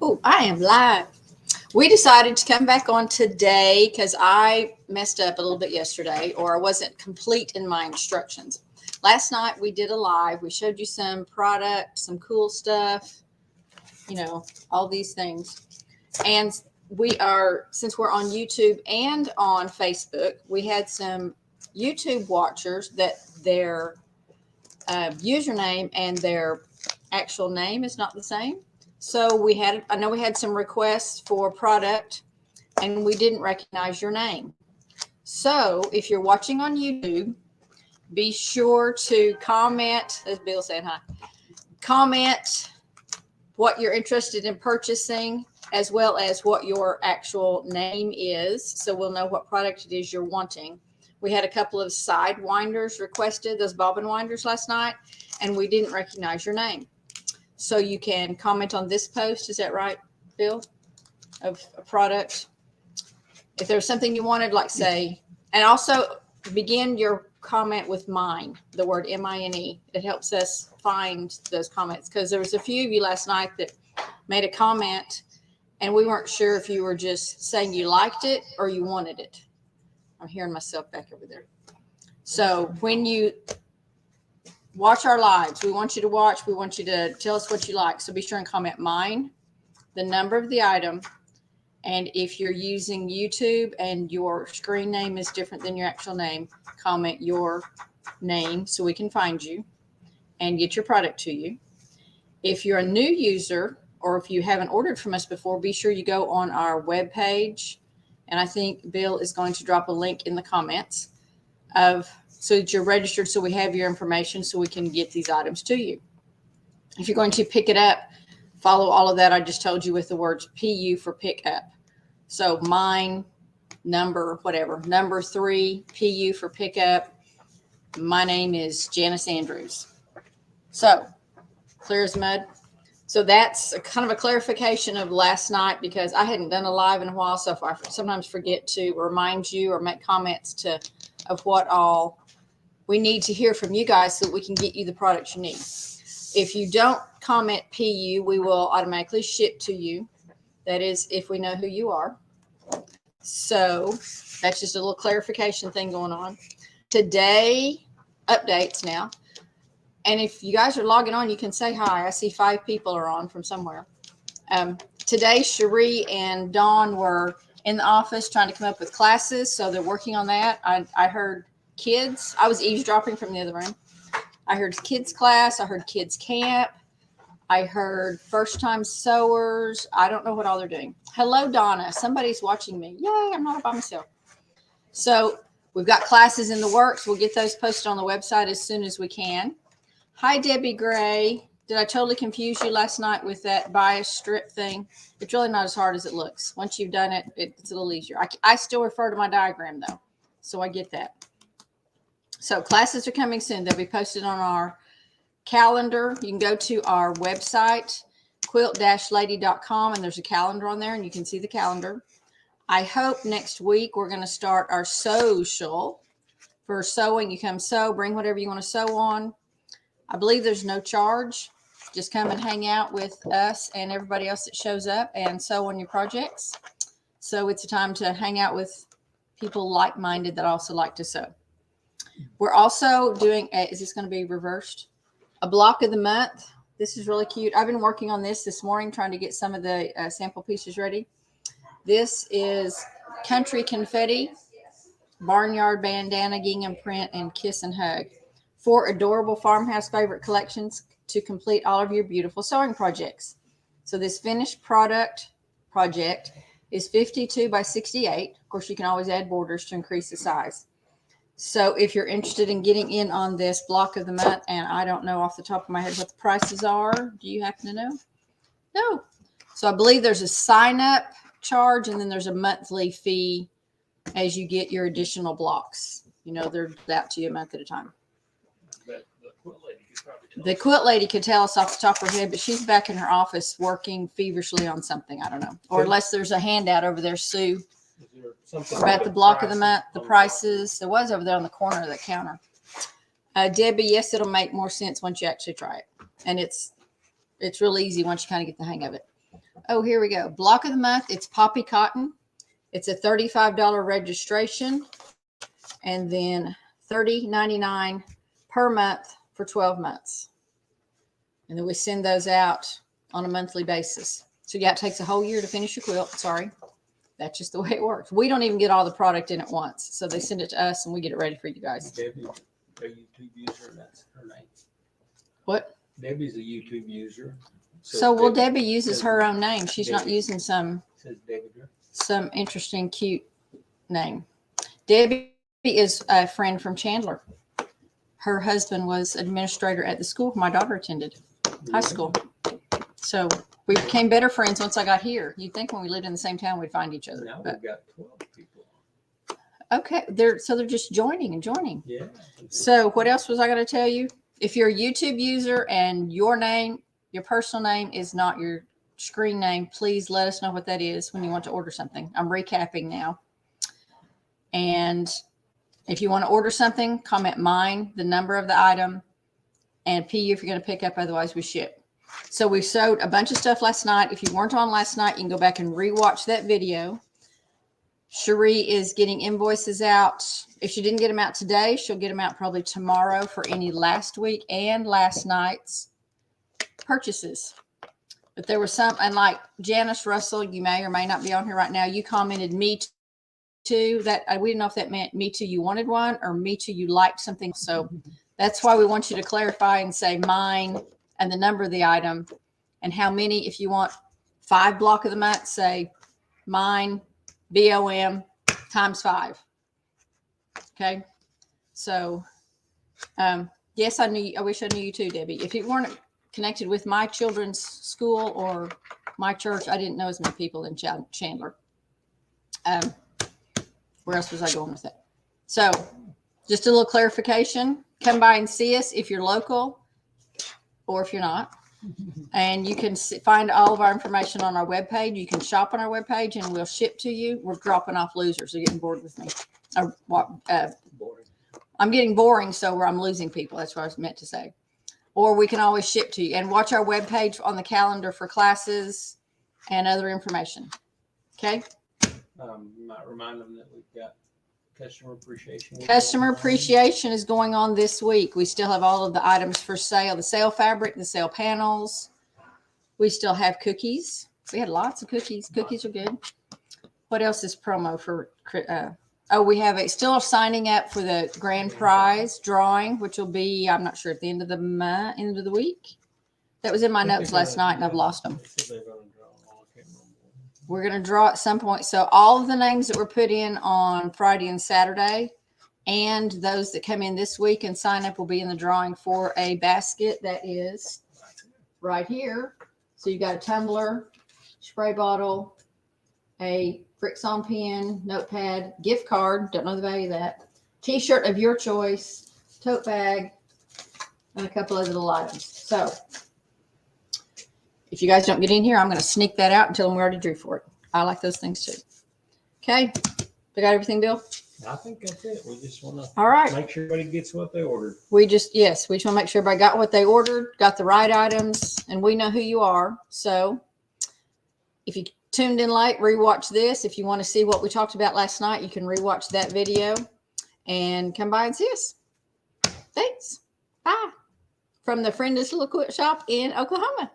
Oh, I am live. We decided to come back on today because I messed up a little bit yesterday, or I wasn't complete in my instructions. Last night we did a live. We showed you some product, some cool stuff, all these things. And since we're on YouTube and on Facebook, we had some YouTube watchers that their username and their actual name is not the same. So I know we had some requests for product and we didn't recognize your name. So if you're watching on YouTube, be sure to comment, as Bill said, hi, comment what you're interested in purchasing, as well as what your actual name is. So we'll know what product it is you're wanting. We had a couple of side winders requested, those bobbin winders last night, and we didn't recognize your name. So you can comment on this post. Is that right, Bill? Of a product. If there's something you wanted, like say, and also begin your comment with mine, the word MINE. It helps us find those comments because there was a few of you last night that made a comment and we weren't sure if you were just saying you liked it or you wanted it. I'm hearing myself back over there. So when you watch our lives, we want you to watch. We want you to tell us what you like. So be sure and comment mine, the number of the item, and if you're using YouTube and your screen name is different than your actual name, comment your name so we can find you and get your product to you. If you're a new user or if you haven't ordered from us before, be sure you go on our webpage. And I think Bill is going to drop a link in the comments so that you're registered so we have your information so we can get these items to you. If you're going to pick it up, follow all of that I just told you with the words PU for pick up. So mine, number, whatever, number 3, PU for pickup. My name is Janice Andrews. So clear as mud. So that's kind of a clarification of last night because I hadn't done a live in a while. So I sometimes forget to remind you or make comments of what all we need to hear from you guys so that we can get you the products you need. If you don't comment PU, we will automatically ship to you. That is if we know who you are. So that's just a little clarification thing going on. Today, updates now. And if you guys are logging on, you can say hi. I see 5 people are on from somewhere. Today, Cherie and Dawn were in the office trying to come up with classes. So they're working on that. I heard kids. I was eavesdropping from the other room. I heard kids class. I heard kids camp. I heard first time sewers. I don't know what all they're doing. Hello, Donna. Somebody's watching me. Yay, I'm not by myself. So we've got classes in the works. We'll get those posted on the website as soon as we can. Hi, Debbie Gray. Did I totally confuse you last night with that bias strip thing? It's really not as hard as it looks. Once you've done it, it's a little easier. I still refer to my diagram, though, so I get that. So classes are coming soon. They'll be posted on our calendar. You can go to our website, quilt-lady.com, and there's a calendar on there, and you can see the calendar. I hope next week we're going to start our social for sewing. You come sew, bring whatever you want to sew on. I believe there's no charge. Just come and hang out with us and everybody else that shows up and sew on your projects. So it's a time to hang out with people like-minded that also like to sew. We're also doing, is this going to be reversed? A block of the month. This is really cute. I've been working on this morning, trying to get some of the sample pieces ready. This is Country Confetti, Barnyard Bandana, Gingham Print, and Kiss and Hug. 4 adorable farmhouse favorite collections to complete all of your beautiful sewing projects. So this finished project is 52 by 68. Of course, you can always add borders to increase the size. So if you're interested in getting in on this block of the month, and I don't know off the top of my head what the prices are. Do you happen to know? No. So I believe there's a sign-up charge, and then there's a monthly fee as you get your additional blocks. They're out to you a month at a time. The quilt lady could tell us off the top of her head, but she's back in her office working feverishly on something. I don't know. Or unless there's a handout over there, Sue. About the block of the month, the prices. It was over there on the corner of the counter. Debbie, yes, it'll make more sense once you actually try it. And it's real easy once you kind of get the hang of it. Oh, here we go. Block of the month. It's Poppy Cotton. It's a $35 registration and then $30.99 per month for 12 months. And then we send those out on a monthly basis. So yeah, it takes a whole year to finish your quilt. Sorry. That's just the way it works. We don't even get all the product in at once. So they send it to us and we get it ready for you guys. Debbie, a YouTube user, that's her name. What? Debbie's a YouTube user. So well, Debbie uses her own name. She's not using some interesting, cute name. Debbie is a friend from Chandler. Her husband was administrator at the school my daughter attended, high school. So we became better friends once I got here. You'd think when we lived in the same town, we'd find each other. Now we've got 12 people. Okay. They're just joining and joining. Yeah. So what else was I going to tell you? If you're a YouTube user and your name, your personal name is not your screen name, please let us know what that is when you want to order something. I'm recapping now. And if you want to order something, comment mine, the number of the item, and PU if you're going to pick up, otherwise we ship. So we sewed a bunch of stuff last night. If you weren't on last night, you can go back and rewatch that video. Cherie is getting invoices out. If she didn't get them out today, she'll get them out probably tomorrow for any last week and last night's purchases. But there was some, and like Janice Russell, you may or may not be on here right now. You commented me too. That we didn't know if that meant me too you wanted one or me too you liked something. So that's why we want you to clarify and say mine and the number of the item and how many. If you want 5 block of the month, say mine BOM times 5. Okay. So yes, I wish I knew you too, Debbie. If you weren't connected with my children's school or my church, I didn't know as many people in Chandler. Where else was I going with that? So just a little clarification. Come by and see us if you're local or if you're not. And you can find all of our information on our webpage. You can shop on our webpage and we'll ship to you. We're dropping off losers. They're getting bored with me. I'm getting boring, so I'm losing people. That's what I was meant to say. Or we can always ship to you. And watch our webpage on the calendar for classes and other information. Okay? You might remind them that we've got customer appreciation. Customer appreciation is going on this week. We still have all of the items for sale, the sale fabric, the sale panels. We still have cookies. We had lots of cookies. Cookies are good. What else is promo for? We have still signing up for the grand prize drawing, which will be, I'm not sure, at the end of the week. That was in my notes last night and I've lost them. We're going to draw at some point. So all of the names that were put in on Friday and Saturday and those that come in this week and sign up will be in the drawing for a basket that is right here. So you got a tumbler, spray bottle, a Frixion pen, notepad, gift card. Don't know the value of that. T-shirt of your choice, tote bag, and a couple of little items. So if you guys don't get in here, I'm going to sneak that out and tell them we already drew for it. I like those things too. Okay. We got everything, Bill? I think that's it. We just want to make sure everybody gets what they ordered. We just want to make sure everybody got what they ordered, got the right items, and we know who you are. So if you tuned in late, rewatch this. If you want to see what we talked about last night, you can rewatch that video and come by and see us. Thanks. Bye. From the Friendless Little Quilt Shop in Oklahoma.